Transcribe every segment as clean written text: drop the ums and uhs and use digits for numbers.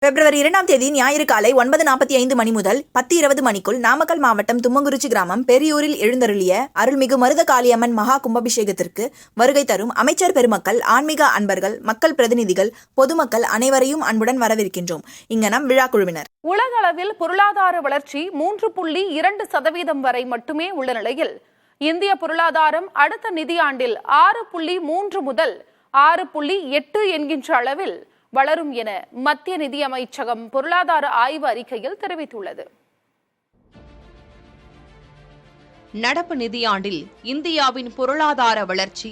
பிப்ரவரி 2 ஞாயிறு காலை 9:45 மணி முதல் 10:20 மணிக்குள் நாமக்கல் மாவட்டம் தும்மங்குறிச்சி கிராமம் பெரியூரில் எழுந்தருளிய அருள்மிகு மருத காளியம்மன் மகா கும்பாபிஷேகத்திற்கு வருகை தரும் அமைச்சர் பெருமக்கள், ஆன்மீக அன்பர்கள், மக்கள் பிரதிநிதிகள், பொதுமக்கள் அனைவரையும் அன்புடன் வரவேற்கின்றோம். இங்கனம் விழா குழுவினர். உலகளவில் பொருளாதார வளர்ச்சி 3.2% வரை மட்டுமே உள்ள நிலையில் இந்திய பொருளாதாரம் அடுத்த நிதியாண்டில் 6.3 முதல் 6.8 என்கின்ற அளவில் வளரும் என மத்திய நிதியமைச்சகம் பொருளாதார ஆய்வு அறிக்கையில் தெரிவித்துள்ளது. நடப்பு நிதியாண்டில் இந்தியாவின் பொருளாதார வளர்ச்சி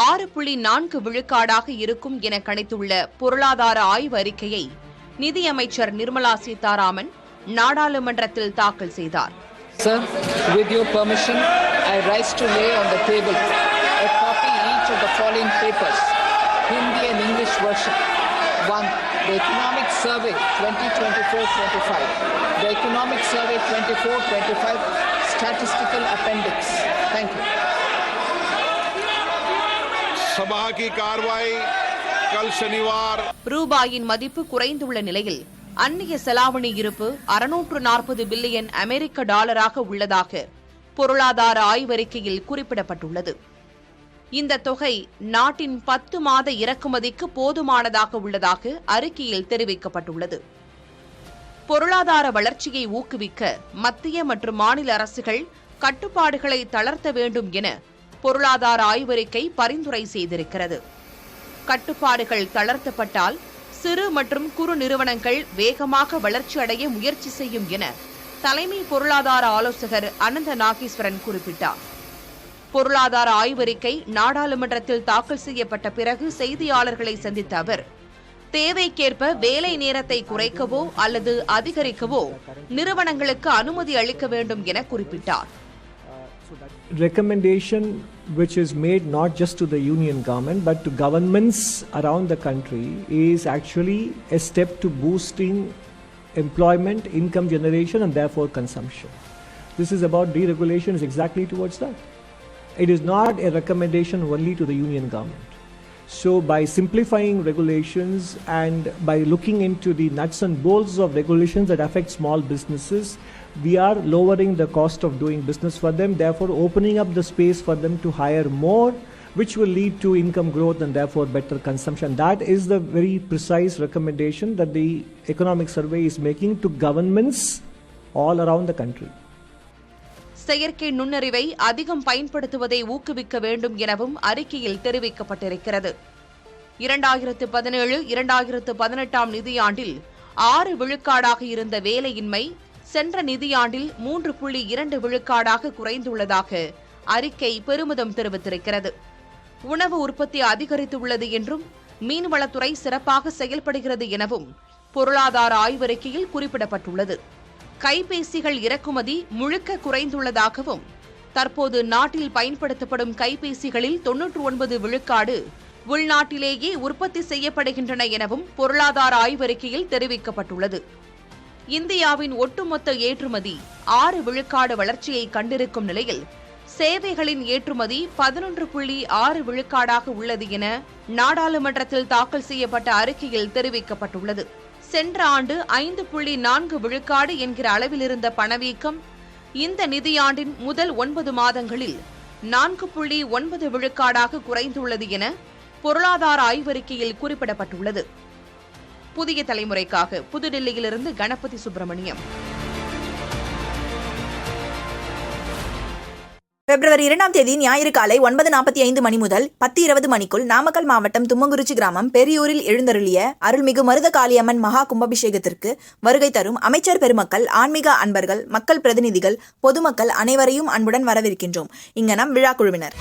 6.4 விழுக்காடாக இருக்கும் என கணித்துள்ள பொருளாதார ஆய்வு அறிக்கையை நிதியமைச்சர் நிர்மலா சீதாராமன் நாடாளுமன்றத்தில் தாக்கல் செய்தார். Sir, with your permission, I rise to lay on the table a copy each of the following papers, Hindi and English version. 1. The Economic Survey 2024-25. The Economic Survey 24-25 Statistical Appendix. Thank you. सभा की कार्रवाई कल शनिवार. ரூபாயின் மதிப்பு குறைந்துள்ள நிலையில் அந்நிய செலாவணி இருப்பு 640 பில்லியன் அமெரிக்க டாலராக உள்ளதாக பொருளாதார ஆய்வறிக்கையில் குறிப்பிடப்பட்டுள்ளது. இந்த தொகை நாட்டின் 10 மாத இறக்குமதிக்கு போதுமானதாக உள்ளதாக அறிக்கையில் தெரிவிக்கப்பட்டுள்ளது. பொருளாதார வளர்ச்சியை ஊக்குவிக்க மத்திய மற்றும் மாநில அரசுகள் கட்டுப்பாடுகளை தளர்த்த வேண்டும் என பொருளாதார ஆய்வறிக்கை பரிந்துரை செய்திருக்கிறது. கட்டுப்பாடுகள் தளர்த்தப்பட்டால் சிறு மற்றும் குறு நிறுவனங்கள் வேகமாக வளர்ச்சி அடைய முயற்சி செய்யும் என தலைமை பொருளாதார ஆலோசகர் அனந்த நாகேஸ்வரன் குறிப்பிட்டார். பொருளாதார ஆய்வறிக்கை நாடாளுமன்றத்தில் தாக்கல் செய்யப்பட்ட பிறகு செய்தியாளர்களை சந்தித்த அவர், தேவைக்கேற்ப வேலை நேரத்தை குறைக்கவோ அல்லது அதிகரிக்கவோ நிறுவனங்களுக்கு அனுமதி அளிக்க வேண்டும் என குறிப்பிட்டார். Recommendation which is made not just to the union government but to governments around the country is actually a step to boosting employment, income generation and therefore consumption. This is about deregulation, is exactly towards that. It is not a recommendation only to the union government. So by simplifying regulations and by looking into the nuts and bolts of regulations that affect small businesses, we are lowering the cost of doing business for them, therefore opening up the space for them to hire more, which will lead to income growth and therefore better consumption. That is the very precise recommendation that the economic survey is making to governments all around the country. செயற்கை நுண்ணறிவை அதிகம் பயன்படுத்துவதை ஊக்குவிக்க வேண்டும் எனவும் அறிக்கையில் தெரிவிக்கப்பட்டிருக்கிறது. 2017-2018 நிதியாண்டில் 6 விழுக்காடாக இருந்த வேலையின்மை சென்ற நிதியாண்டில் 3.2 விழுக்காடாக குறைந்துள்ளதாக அறிக்கை பெருமிதம் தெரிவித்திருக்கிறது. உணவு உற்பத்தி அதிகரித்துள்ளது என்றும் மீன்வளத்துறை சிறப்பாக செயல்படுகிறது எனவும் பொருளாதார ஆய்வறிக்கையில் குறிப்பிடப்பட்டுள்ளது. கைபேசிகள் இறக்குமதி முழுக்க குறைந்துள்ளதாகவும் தற்போது நாட்டில் பயன்படுத்தப்படும் கைபேசிகளில் 99 விழுக்காடு உள்நாட்டிலேயே உற்பத்தி செய்யப்படுகின்றன எனவும் பொருளாதார ஆய்வறிக்கையில் தெரிவிக்கப்பட்டுள்ளது. இந்தியாவின் ஒட்டுமொத்த ஏற்றுமதி 6 விழுக்காடு வளர்ச்சியை கண்டிருக்கும் நிலையில் சேவைகளின் ஏற்றுமதி 11.6 விழுக்காடாக உள்ளது என நாடாளுமன்றத்தில் தாக்கல் செய்யப்பட்ட அறிக்கையில் தெரிவிக்கப்பட்டுள்ளது. சென்ற ஆண்டு 5.4 விழுக்காடு என்கிற அளவில் இருந்த பணவீக்கம் இந்த நிதியாண்டின் முதல் 9 மாதங்களில் 4.9 விழுக்காடாக குறைந்துள்ளது என பொருளாதார ஆய்வறிக்கையில் குறிப்பிடப்பட்டுள்ளது. புதிய தலைமுறைக்காக புதுடில்லியிலிருந்து கணபதி சுப்பிரமணியம். பிப்ரவரி 2 ஞாயிறு காலை 9:45 மணி முதல் 10:20 மணிக்குள் நாமக்கல் மாவட்டம் தும்மங்குறிச்சி கிராமம் பெரியூரில் எழுந்தருளிய அருள்மிகு மருத காளியம்மன் மகா கும்பாபிஷேகத்திற்கு வருகை தரும் அமைச்சர் பெருமக்கள், ஆன்மீக அன்பர்கள், மக்கள் பிரதிநிதிகள், பொதுமக்கள் அனைவரையும் அன்புடன் வரவேற்கின்றோம். இங்கனம் விழா குழுவினர்.